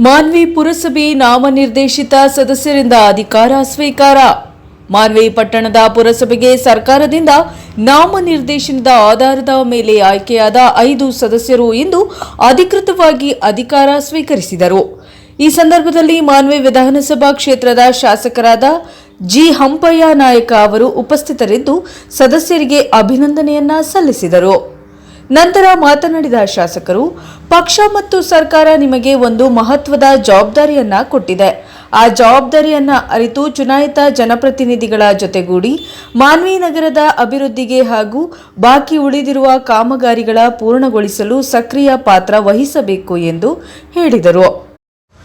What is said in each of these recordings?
ಮಾನ್ವಿ ಪುರಸಭೆ ನಾಮನಿರ್ದೇಶಿತ ಸದಸ್ಯರಿಂದ ಅಧಿಕಾರ ಸ್ವೀಕಾರ. ಮಾನ್ವಿ ಪಟ್ಟಣದ ಪುರಸಭೆಗೆ ಸರ್ಕಾರದಿಂದ ನಾಮನಿರ್ದೇಶನದ ಆಧಾರದ ಮೇಲೆ ಆಯ್ಕೆಯಾದ 5 ಸದಸ್ಯರು ಇಂದು ಅಧಿಕೃತವಾಗಿ ಅಧಿಕಾರ ಸ್ವೀಕರಿಸಿದರು. ಈ ಸಂದರ್ಭದಲ್ಲಿ ಮಾನ್ವಿ ವಿಧಾನಸಭಾ ಕ್ಷೇತ್ರದ ಶಾಸಕರಾದ ಜಿ ಹಂಪಯ್ಯ ನಾಯಕ ಅವರು ಉಪಸ್ಥಿತರಿದ್ದು ಸದಸ್ಯರಿಗೆ ಅಭಿನಂದನೆಯನ್ನ ಸಲ್ಲಿಸಿದರು. ನಂತರ ಮಾತನಾಡಿದ ಶಾಸಕರು, ಪಕ್ಷ ಮತ್ತು ಸರ್ಕಾರ ನಿಮಗೆ ಒಂದು ಮಹತ್ವದ ಜವಾಬ್ದಾರಿಯನ್ನ ಕೊಟ್ಟಿದೆ. ಆ ಜವಾಬ್ದಾರಿಯನ್ನ ಅರಿತು ಚುನಾಯಿತ ಜನಪ್ರತಿನಿಧಿಗಳ ಜೊತೆಗೂಡಿ ಮಾನ್ವಿ ನಗರದ ಅಭಿವೃದ್ಧಿಗೆ ಹಾಗೂ ಬಾಕಿ ಉಳಿದಿರುವ ಕಾಮಗಾರಿಗಳ ಪೂರ್ಣಗೊಳಿಸಲು ಸಕ್ರಿಯ ಪಾತ್ರ ವಹಿಸಬೇಕು ಎಂದು ಹೇಳಿದರು.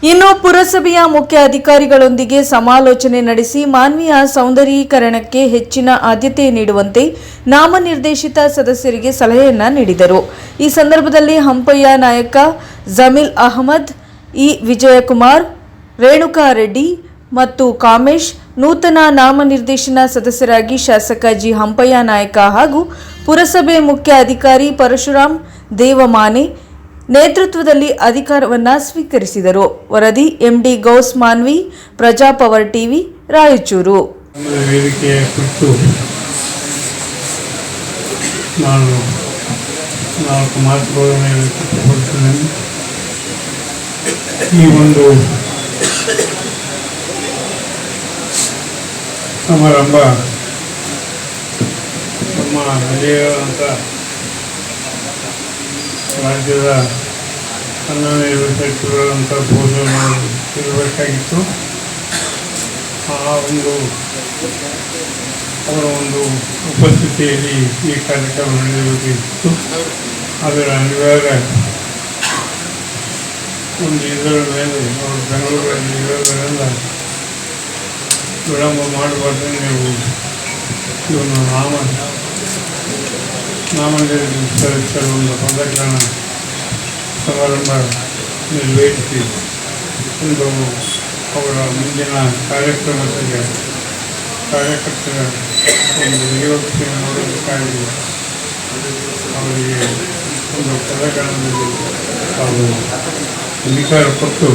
ಇನ್ನು ಪುರಸಭೆಯ ಮುಖ್ಯ ಅಧಿಕಾರಿಗಳೊಂದಿಗೆ ಸಮಾಲೋಚನೆ ನಡೆಸಿ ಮಾನ್ವಿಯ ಸೌಂದರೀಕರಣಕ್ಕೆ ಹೆಚ್ಚಿನ ಆದ್ಯತೆ ನೀಡುವಂತೆ ನಾಮನಿರ್ದೇಶಿತ ಸದಸ್ಯರಿಗೆ ಸಲಹೆಯನ್ನ ನೀಡಿದರು. ಈ ಸಂದರ್ಭದಲ್ಲಿ ಹಂಪಯ್ಯ ನಾಯಕ, ಜಮೀಲ್ ಅಹಮದ್, ಇ ವಿಜಯಕುಮಾರ್, ರೇಣುಕಾ ರೆಡ್ಡಿ ಮತ್ತು ಕಾಮೇಶ್, ನೂತನ ನಾಮನಿರ್ದೇಶನ ಸದಸ್ಯರಾಗಿ ಶಾಸಕ ಜಿ ಹಂಪಯ್ಯ ನಾಯಕ ಹಾಗೂ ಪುರಸಭೆ ಮುಖ್ಯ ಅಧಿಕಾರಿ ಪರಶುರಾಮ್ ದೇವಮಾನೆ ನೇತೃತ್ವದಲ್ಲಿ ಅಧಿಕಾರವನ್ನ ಸ್ವೀಕರಿಸಿದರು. ವರದಿ ಎಂಡಿ ಗೌಸ್, ಮಾನ್ವಿ, ಪ್ರಜಾಪವರ್ ಟಿವಿ, ರಾಯಚೂರು. ವೇದಿಕೆಯ ಕುರಿತು ನಾನು 4 ಮಾತುಗಳನ್ನು ಹೇಳಲ್ಪಡುತ್ತೇನೆ. ಈ ಒಂದು ಸಮಾರಂಭ ನಮ್ಮ ಹಳೆಯಂಥ ರಾಜ್ಯದ ನಿರ್ವಹಿಸುತ್ತಿರುವಂಥ ಬೋಧನೆ ಇರಬೇಕಾಗಿತ್ತು. ಅವರ ಒಂದು ಉಪಸ್ಥಿತಿಯಲ್ಲಿ ಈ ಕಾರ್ಯಕ್ರಮ ನಡೆಯಬೇಕಿತ್ತು. ಅದರ ಅನಿವಾರ್ಯ ಒಂದು ಇದರ ಮೇಲೆ ಅವರು ಬೆಂಗಳೂರಲ್ಲಿ ಇರೋದರಿಂದ ವಿಳಂಬ ಮಾಡಬಾರ್ದು. ನೀವು ಇವನು ನಾಮನಿರ್ದೇಶಿತರ ಒಂದು ಪದಗ್ರಹಣ ಸಮಾರಂಭ ನಿರ್ವಹಿಸಿ ಒಂದು ಅವರ ಮುಂದಿನ ಕಾರ್ಯಕ್ರಮಕ್ಕೆ ಕಾರ್ಯಕರ್ತರ ಒಂದು ನಿಯೋಜನೆ ಮಾಡೋದಕ್ಕಾಗಿ ಅವರಿಗೆ ಒಂದು ಪದಗ್ರಹಣದಲ್ಲಿ ಅವರು ಅಧಿಕಾರ ಕೊಟ್ಟು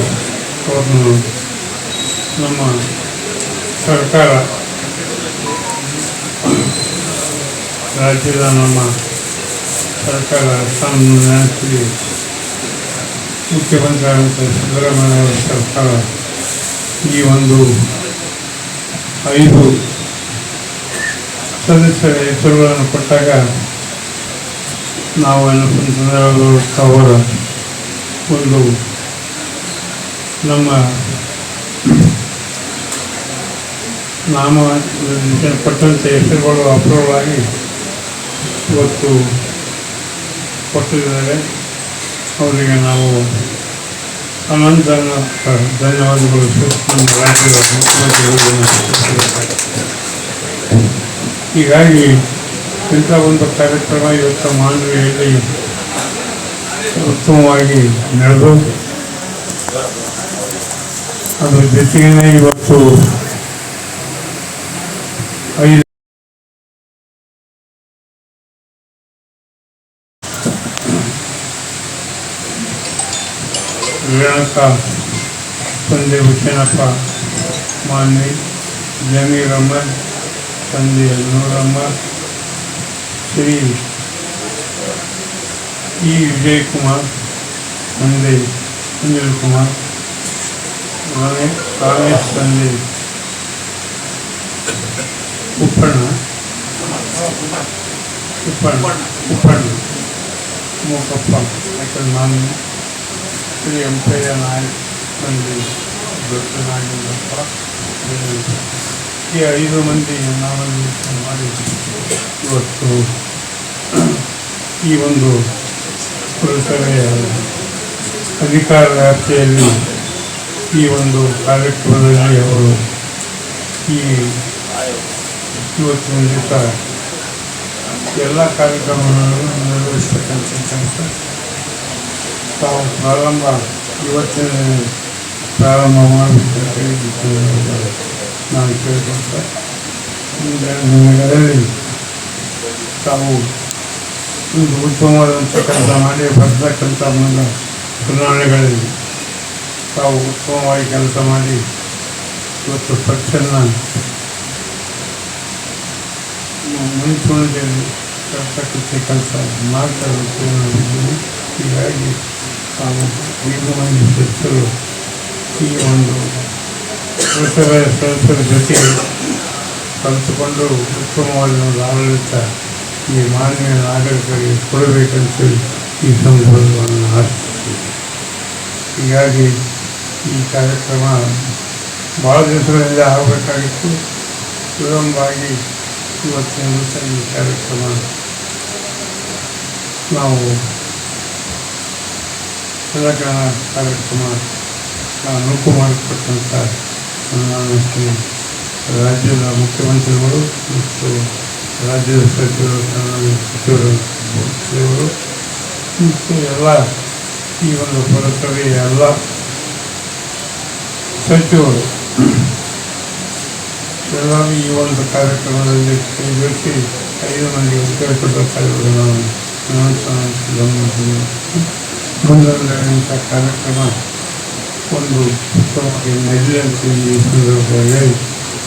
ಅವರನ್ನು ನಮ್ಮ ಸರ್ಕಾರ ರಾಜ್ಯದ ನಮ್ಮ ಸರ್ಕಾರ ಸ್ಥಾನದಲ್ಲಿ ಮುಖ್ಯಮಂತ್ರಿ ಆದಂಥ ಸಿದ್ದರಾಮಯ್ಯ ಅವರ ಸರ್ಕಾರ ಈ ಒಂದು 5 ಸದಸ್ಯರ ಹೆಸರುಗಳನ್ನು ಕೊಟ್ಟಾಗ ನಾವು ಅವರ ಒಂದು ನಮ್ಮ ನಾಮ ಪಟ್ಟಂಥ ಹೆಸರುಗಳು ಅಪ್ರೂವಲ್ ಆಗಿ ಇವತ್ತು ಕೊಟ್ಟಿದ್ದಾರೆ. ಅವರಿಗೆ ನಾವು ಅನಂತ ಧನ್ಯವಾದಗಳು. ನಮ್ಮ ರಾಜ್ಯದ ಮುಖ್ಯಮಂತ್ರಿಗಳು ಹೀಗಾಗಿ ಇಂಥ ಒಂದು ಕಾರ್ಯಕ್ರಮ ಇವತ್ತು ಮಾನ್ವಿಯಲ್ಲಿ ಉತ್ತಮವಾಗಿ ನಡೆದು ಅದರ ಜೊತೆಗೇ ಇವತ್ತು 5 ರೇಣುಕಾ, ತಂದೆ ಹುಸೇನಪ್ಪ, ಮಾನ್ವಿ, ಜಮೀರ್ ಅಹಮದ್, ತಂದೆ ನೂರಮ್ಮ, ಶ್ರೀ ಇ ವಿಜಯಕುಮಾರ್, ತಂದೆ ಅನಿಲ್ ಕುಮಾರ್, ಕಾಮೇಶ್, ತಂದೆ ಉಪ್ಪಣ್ಣ, ಮೂಕಪ್ಪ, ಯಾಕಂದ್ರೆ ನಾನು ಶ್ರೀ ಹಂಪಯ್ಯ ನಾಯಕ್, ತಂದೆ ದೊಡ್ಡನಾಗಿದ್ದಪ್ಪ, ಈ 5 ಮಂದಿ ನಾಮನಿರ್ದೇಶನ ಮಾಡಿ ಇವತ್ತು ಈ ಒಂದು ಪುರಸಭೆಯ ಅಧಿಕಾರ ವ್ಯಾಪ್ತಿಯಲ್ಲಿ ಈ ಒಂದು ಕಾರ್ಯಕ್ರಮದಲ್ಲಿ ಅವರು ಇವತ್ತಿನ ದಿವಸ ಎಲ್ಲ ಕಾರ್ಯಕ್ರಮಗಳನ್ನು ನಿರ್ವಹಿಸ್ತಕ್ಕಂಥ ತಾವು ಇವತ್ತಿನ ಪ್ರಾರಂಭ ಮಾಡಬೇಕಂತ ನಾನು ಕೇಳ್ಕೊಳ್ತಾ ನಿಮಗೆ ತಾವು ಒಂದು ಉತ್ತಮವಾದಂಥ ಕೆಲಸ ಮಾಡಿ ಬರ್ತಕ್ಕಂಥ ಚುನಾವಣೆಗಳಲ್ಲಿ ತಾವು ಉತ್ತಮವಾಗಿ ಕೆಲಸ ಮಾಡಿ ಇವತ್ತು ಪಕ್ಷನ ಮುಂಚೂಣಿಯಲ್ಲಿ ತರ್ತಕ್ಕಂಥ ಕೆಲಸ ಮಾಡ್ತಾ ಇದ್ದೀನಿ. ಹೀಗಾಗಿ ನಾವು ಐದು ಮಂದಿ ಸದಸ್ಯರು ಈ ಒಂದು ಪುರಸಭೆಯ ಸದಸ್ಯರ ಜೊತೆಗೆ ಕಲಿತುಕೊಂಡು ಉತ್ತಮವಾದ ಒಂದು ಆಡಳಿತ ಈ ಮಾನ್ಯ ನಾಗರಿಕರಿಗೆ ಕೊಡಬೇಕಂತೇಳಿ ಈ ಸಂದರ್ಭವನ್ನು ಆಶಿಸ್ತೀವಿ. ಹೀಗಾಗಿ ಈ ಕಾರ್ಯಕ್ರಮ ಭಾಳ ದಿವಸಗಳಿಂದ ಆಗಬೇಕಾಗಿತ್ತು. ವಿಳಂಬವಾಗಿ ಇವತ್ತಿನ ದಿವಸ ಈ ಕಾರ್ಯಕ್ರಮ ನಾವು ಸಲಕರಣ ಕಾರ್ಯಕ್ರಮ ಅನುಕೂಲ ಮಾಡಿಕೊಟ್ಟಂಥ ರಾಜ್ಯದ ಮುಖ್ಯಮಂತ್ರಿಗಳು ಮತ್ತು ರಾಜ್ಯದ ಸಚಿವರು ಮತ್ತು ಎಲ್ಲ ಈ ಒಂದು ಪುರಸಭೆಯ ಎಲ್ಲ ಸಚಿವರು ಎಲ್ಲರೂ ಈ ಒಂದು ಕಾರ್ಯಕ್ರಮದಲ್ಲಿ ಕೈಗೊಳಿಸಿ 5 ಮಂದಿ ಉತ್ತರಕೊಟ್ಟಿರುವುದು ನಾವು ಮುಂದೊಂದಂಥ ಕಾರ್ಯಕ್ರಮ ಒಂದು ಉತ್ತಮವಾಗಿ ನಡೆಯಲಿ ಅಂತ ಈ ಸಂದರ್ಭದಲ್ಲಿ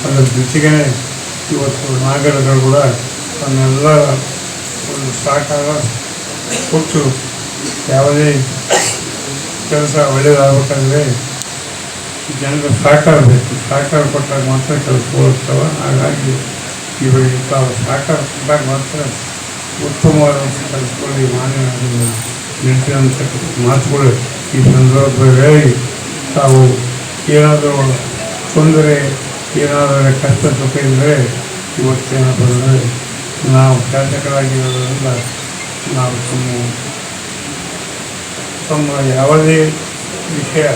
ಅದರ ಜೊತೆಗೆ ಇವತ್ತು ನಾಗರಿಕರು ಕೂಡ ತನ್ನೆಲ್ಲ ಒಂದು ಸಹಕಾರ ಕೊಟ್ಟು ಯಾವುದೇ ಕೆಲಸ ಒಳ್ಳೆಯದಾಗಬೇಕಂದ್ರೆ ಜನರ ಸಹಕಾರ ಬೇಕು. ಸಹಕಾರ ಕೊಟ್ಟಾಗ ಮಾತ್ರ ಕೆಲಸ ಹೋಗ್ತವೆ. ಹಾಗಾಗಿ ಇವರಿಗೆ ತಾವು ಸಹಕಾರ ಕೊಟ್ಟಾಗ ಮಾತ್ರ ಉತ್ತಮವಾದಂಥ ಕೆಲಸಗಳು ಮಾನ್ಯ ನಡೆಸಿದಂಥ ಮಾತುಗಳು ಈ ಸಂದರ್ಭದಲ್ಲಿ ತಾವು ಏನಾದರೂ ತೊಂದರೆ ಏನಾದರೂ ಕಷ್ಟ ಸುಖ ಇದ್ದರೆ ಇವತ್ತೇನಪ್ಪ ಅಂದರೆ ನಾವು ಶಾಸಕರಾಗಿರೋದ್ರಿಂದ ನಾವು ತಮ್ಮ ಯಾವುದೇ ವಿಷಯ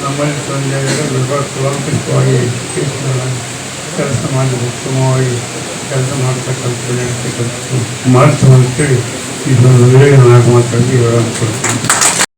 ನಮ್ಮಲ್ಲಿ ತೊಂದರೆ ಸುಲಂಕಿತವಾಗಿ ಕೆಲಸ ಮಾಡಿ ಉತ್ತಮವಾಗಿ ಕೆಲಸ ಮಾಡ್ತಕ್ಕಂಥ ಮಾಡ್ತೀವಿ ಅಂತೇಳಿ ಈ ಸಂದರ್ಭದಲ್ಲಿ ನಾನು ಮಾತಾಡಿ ವಿವರ ಕೊಡ್ತೀನಿ.